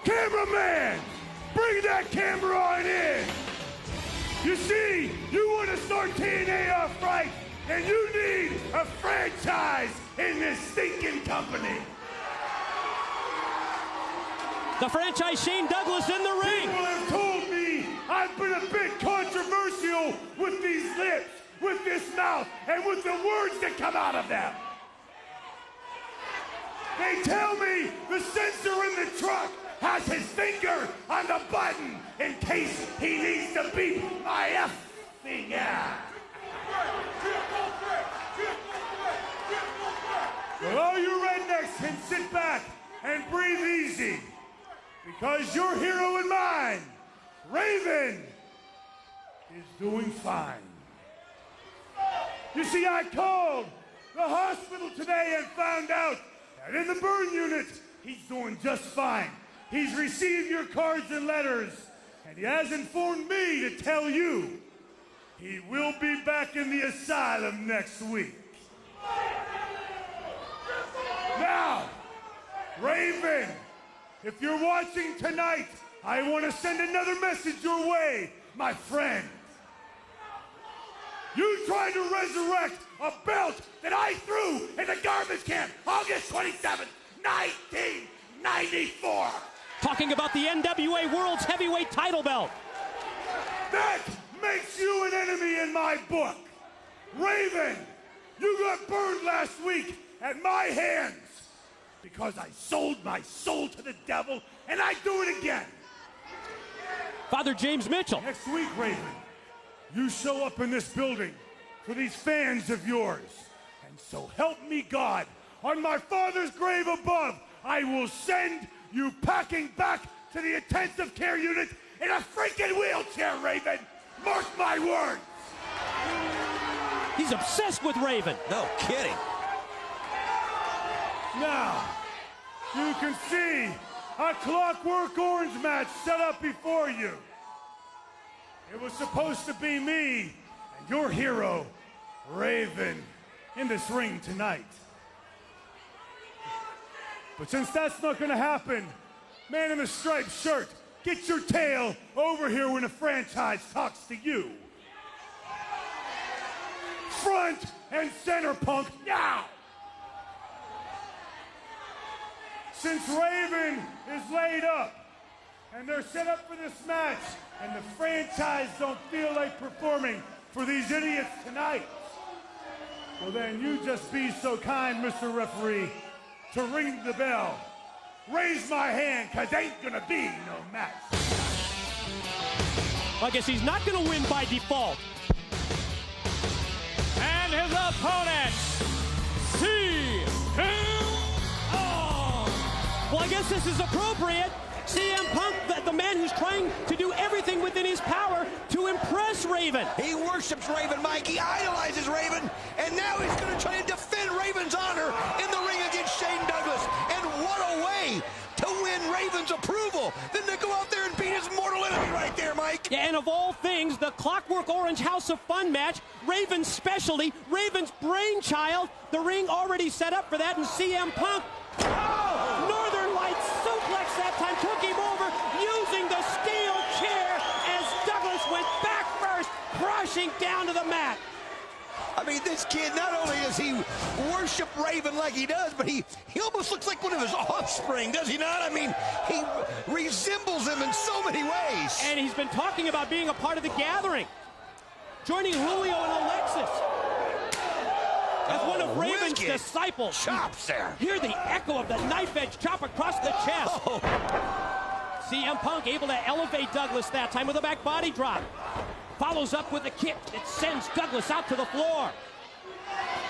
Cameraman, bring that camera on in. You see, you want to start TNA off right, and you need a franchise in this stinking company. The franchise Shane Douglas in the ring. People have told me I've been a bit controversial with these lips, with this mouth, and with the words that come out of them. They tell me the sensor in the truck has his finger on the button in case he needs to beep my effing ass. Well, all you rednecks can sit back and breathe easy, because your hero and mine, Raven, is doing fine. You see, I called the hospital today and found out that in the burn unit, he's doing just fine. He's received your cards and letters, and he has informed me to tell you he will be back in the asylum next week. Now, Raven, if you're watching tonight, I want to send another message your way, my friend. You tried to resurrect a belt that I threw in the garbage can August 27, 1994. Talking about the NWA World's Heavyweight title belt. That makes you an enemy in my book. Raven, you got burned last week at my hands because I sold my soul to the devil, and I do it again. Father James Mitchell. Next week, Raven, you show up in this building for these fans of yours. And so help me God, on my father's grave above, I will send you packing back to the intensive care unit in a freaking wheelchair, Raven. Mark my words. He's obsessed with Raven. No kidding. Now, you can see a Clockwork Orange match set up before you. It was supposed to be me and your hero, Raven, in this ring tonight. But since that's not going to happen, man in the striped shirt, get your tail over here when the franchise talks to you. Front and center, punk, now! Since Raven is laid up, and they're set up for this match, and the franchise don't feel like performing for these idiots tonight, well then you just be so kind, Mr. Referee, to ring the bell. Raise my hand, cause ain't gonna be no match. I guess he's not gonna win by default. And his opponent, well, I guess this is appropriate. CM Punk, the man who's trying to do everything within his power to impress Raven. He worships Raven, Mike. He idolizes Raven, and now he's going to try to defend Raven's honor in the ring against Shane Douglas. And what a way to win Raven's approval than to go out there and beat his mortal enemy right there, Mike. Yeah, and of all things, the Clockwork Orange House of Fun match, Raven's specialty, Raven's brainchild, the ring already set up for that, and CM Punk, Northern Lights suplex that time, took him over, using the steel chair as Douglas went back first, crashing down to the mat. I mean, this kid, not only does he worship Raven like he does, but he almost looks like one of his offspring, does he not? I mean, he resembles him in so many ways. And he's been talking about being a part of the gathering, joining Julio and Alexis as one of Raven's disciples. Chops there. Hear the echo of the knife edge chop across the chest. Oh. CM Punk able to elevate Douglas that time with a back body drop. Follows up with a kick that sends Douglas out to the floor.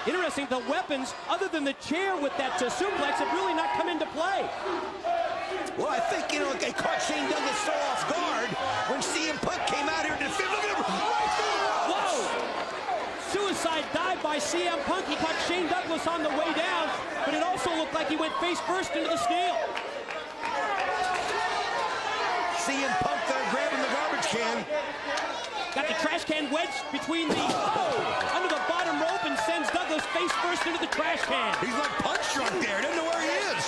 Interesting, the weapons, other than the chair with that suplex, have really not come into play. Well, I think, they caught Shane Douglas so off guard when CM Punk came out here to defend. Look at him, right through the ropes. Whoa! Suicide dive by CM Punk. He caught Shane Douglas on the way down, but it also looked like he went face first into the steel. CM Punk there grabbing the garbage can. Got the trash can wedged between the under the bottom rope and sends Douglas face first into the trash can. He's like punch drunk there. Doesn't know where he is.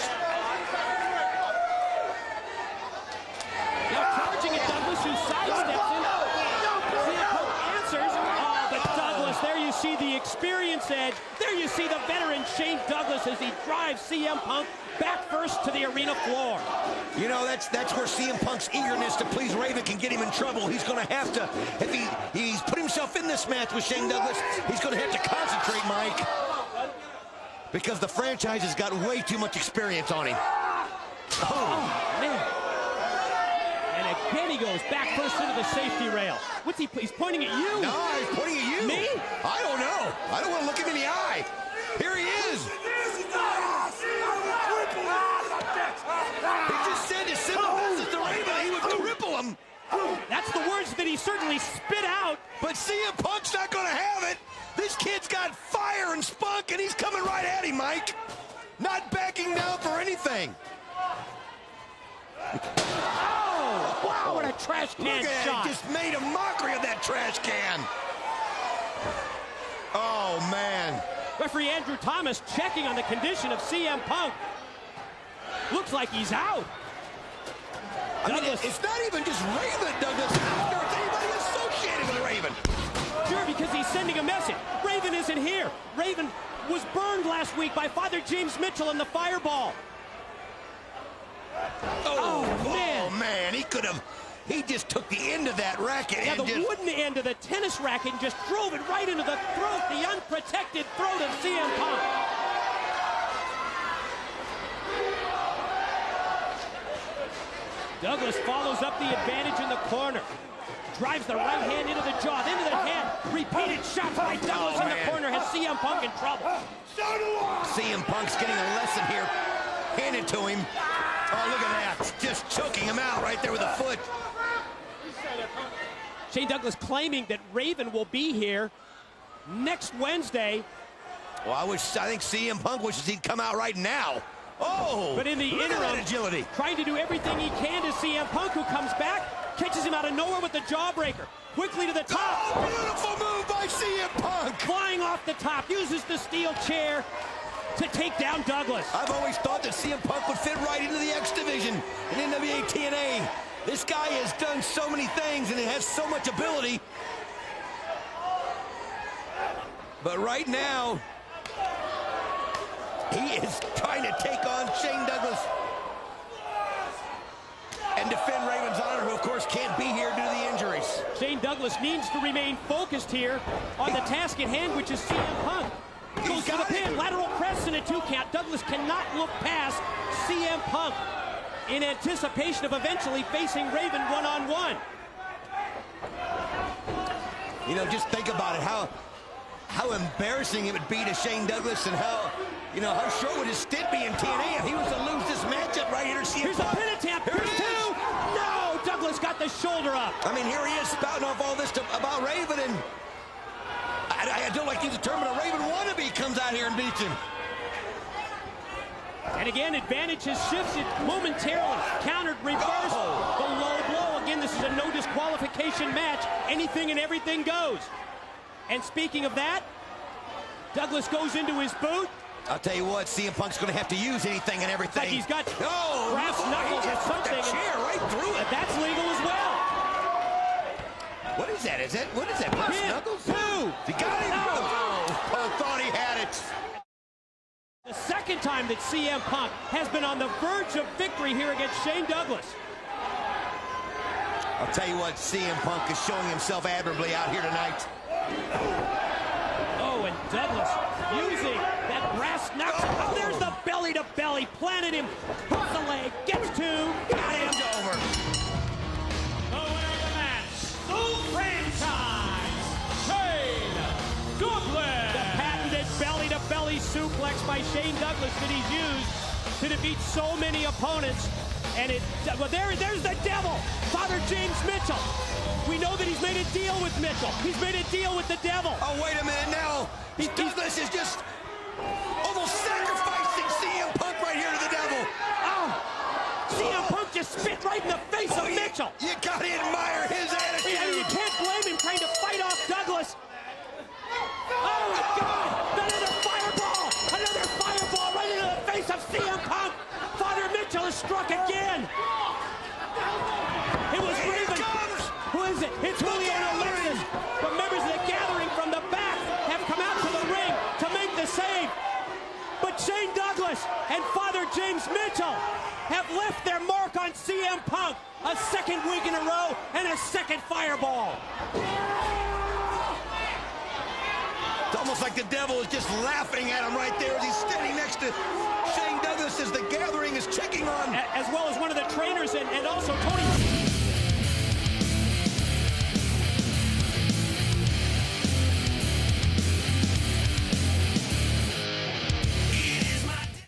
Shane Douglas as he drives CM Punk back first to the arena floor. You know, that's where CM Punk's eagerness to please Raven can get him in trouble. He's going to have to, if he's put himself in this match with Shane Douglas, he's going to have to concentrate, Mike, because the franchise has got way too much experience on him. Oh, man. And again he goes back first into the safety rail. What's he's pointing at you? No, he's pointing at you. Me? I don't know. I don't want to look him in the eye. Here he is. He just said to send the message to Raven he would cripple him. That's the words that he certainly spit out. But CM Punk's not going to have it. This kid's got fire and spunk, and he's coming right at him, Mike. Not backing down for anything. Oh, wow, what a trash can Look at shot. it, just made a mockery of that trash can. Oh, man. Referee Andrew Thomas checking on the condition of CM Punk. Looks like he's out. I mean, it's not even just Raven, Douglas. It's anybody associated with Raven. Sure, because he's sending a message. Raven isn't here. Raven was burned last week by Father James Mitchell in the fireball. Oh, man, he just took the end of that racket. Yeah, and the wooden end of the tennis racket and just drove it right into the throat, the unprotected throat of CM Punk. Douglas follows up the advantage in the corner. Drives the right hand into the jaw, into the head. Repeated shots by Douglas in the corner has CM Punk in trouble. CM Punk's getting a lesson here handed to him. Oh, look at that. Just choking him out right there with a foot. Shane Douglas claiming that Raven will be here next Wednesday. Well, I think CM Punk wishes he'd come out right now. Oh, but in the interim, agility, trying to do everything he can to CM Punk, who comes back, catches him out of nowhere with the jawbreaker. Quickly to the top. Oh, beautiful move by CM Punk. Flying off the top, uses the steel chair to take down Douglas. I've always thought that CM Punk would fit right into the X division in NWA-TNA. This guy has done so many things and he has so much ability. But right now, he is trying to take on Shane Douglas and defend Raven's honor, who of course can't be here due to the injuries. Shane Douglas needs to remain focused here on the task at hand, which is CM Punk. Goes for the pin, lateral press and a 2 count. Douglas cannot look past CM Punk in anticipation of eventually facing Raven one-on-one. You know, just think about it, how embarrassing it would be to Shane Douglas, and how short would his stint be in TNA if he was to lose this matchup right here to CM Here's Punk. a pin attempt. Here Here's 2. No, Douglas got the shoulder up. I mean, here he is spouting off all this about Raven, and I don't like he's determined a Raven wannabe comes out here and beats him. And again, advantage has shifted momentarily. Countered, reversed, the low blow. Again, this is a no disqualification match. Anything and everything goes. And speaking of that, Douglas goes into his boot. I'll tell you what, CM Punk's going to have to use anything and everything. Like he's got brass no, knuckles or something. The chair right through it. But that's legal as well. What is that? What is that? Brass knuckles? 2. He got him. Oh, Punk thought he had it. The second time that CM Punk has been on the verge of victory here against Shane Douglas. I'll tell you what, CM Punk is showing himself admirably out here tonight. Oh, and Douglas using that brass knuckle. Oh, there's the belly-to-belly. Planted him. Hooks the leg. Gets 2. Got him. Over. The winner of the match, the franchise, Shane Douglas. The patented belly-to-belly suplex by Shane Douglas that he's used to defeat so many opponents. And well, there's the devil, Father James Mitchell. We know that he's made a deal with Mitchell. He's made a deal with the devil. Oh, wait a minute now. Douglas is just almost sacrificing CM Punk right here to the devil. Oh, CM Punk just spit right in the face of Mitchell. You gotta admire his attitude. I mean, you can't blame him trying to fight off Douglas. Oh, my God. Another fireball right into the face of CM Punk. Father Mitchell is struck again. It was Raven. Who is it? It's Julian Alexis. But members of the gathering from the back have come out to the ring to make the save. Potential have left their mark on CM Punk. A second week in a row and a second fireball. It's almost like the devil is just laughing at him right there as he's standing next to Shane Douglas as the gathering is checking on. As well as one of the trainers and also Tony